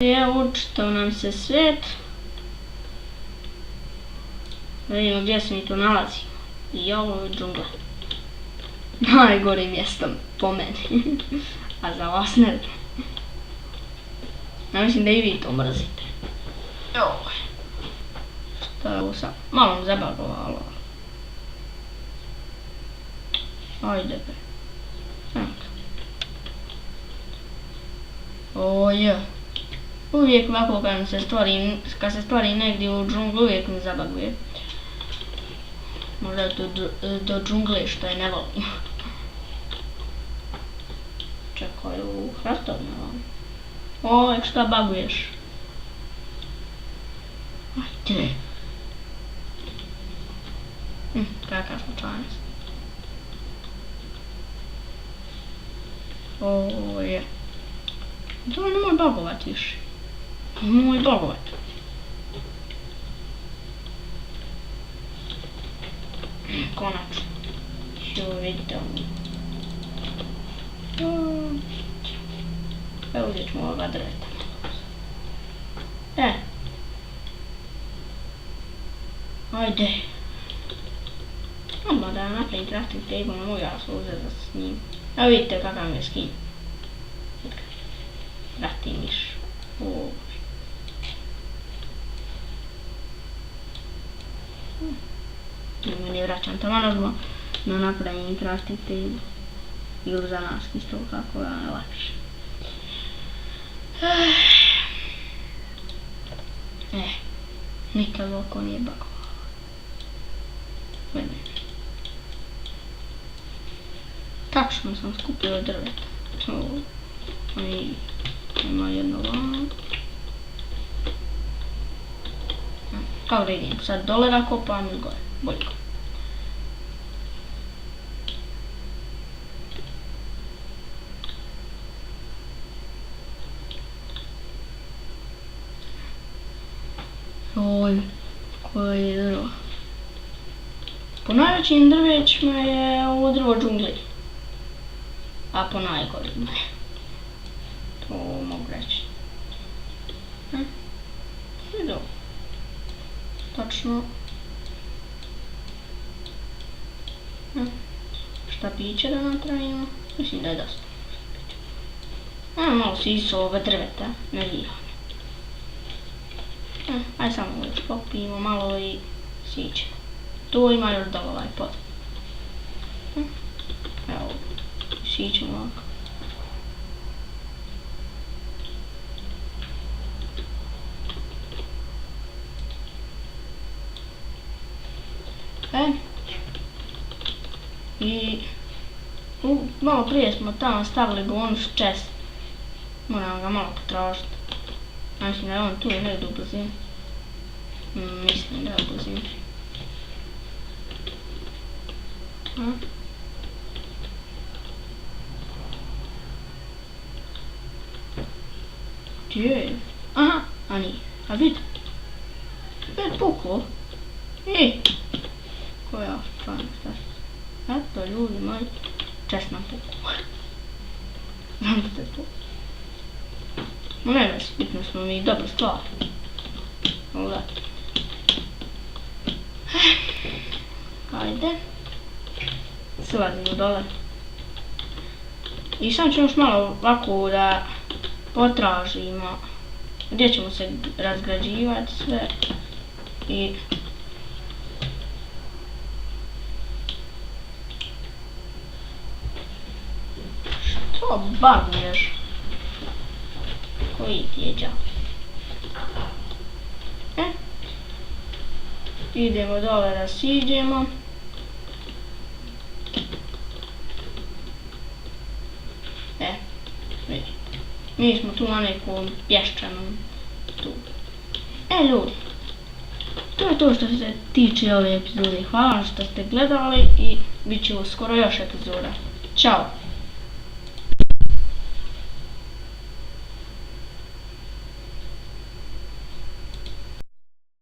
Evo čitav nam se svijet. Da vidimo gdje se mi tu nalazimo. I ovo je džungla. Najgore mjesto po meni. A za vas ne znam. Ja mislim da i vi to mrzite. Joj. Šta je ovo sad? Malo me zabagovalo. Ajde be. Ojoj. Uvijek ovako kad se stvori negdje u džunglu, uvijek me zabaguje. Možda je to do džungle što je ne volim. Čekaj, u hrastov ne volim. Oj, šta baguješ? Ajde. Kakav slučajnost. Oje. To nemoj bagovat više. Nemoj bagovat. Konačno. Što vidite ovo. Evo gdje ćemo ovoga drveta. Ajde. Odmah da napravim crafting table, ne mogu ja se uzeti da se snimim. Evo vidite kakav mi je skin. Vrati miš. Ne ne vraćam tamo odmah da napravim crafting table. Ili za nas isto kako ja ne lakše. Nikad oko nije bagovalo. Tačno sam skupio drveta. Ima jedno vam. Kao da idem sad dole da kopam ili gore. Boljko. Oj, koje je drvo. Po najvećim drvećima je ovo drvo džungli. A po najgorima je. To mogu reći. Idu. Tačno. Štapiće da napravimo. Mislim da je dosta. Malo si isu ove drveta. Ne diramo. Ajde samo još popijemo malo i sićemo. Tu ima još dole ovaj pod. Evo, sićemo ovako. I malo prije smo tamo stavili bonus chest. Moramo ga malo potražiti. Mislim da je on tu i negdje u blizini. Mislim da je u blizini. Gdje je? Aha, a nije. A vidi. Je puklo. Koja stvarno šta se. Eto ljudi moji. Čest nam puklo. Znam da te to. No ne već, bitno smo mi dobro stvari. Ovdje. Ajde. Silazimo dole. I sad ćemo još malo ovako da potražimo gdje ćemo se razgrađivati sve. I što baguješ? Koji ti je džak? Idemo dole da siđemo. Vidite. Mi smo tu na nekom pješčanom tu. Ljudi. To je to što se tiče ove epizode. Hvala što ste gledali i bit će uskoro još epizoda. Ćao!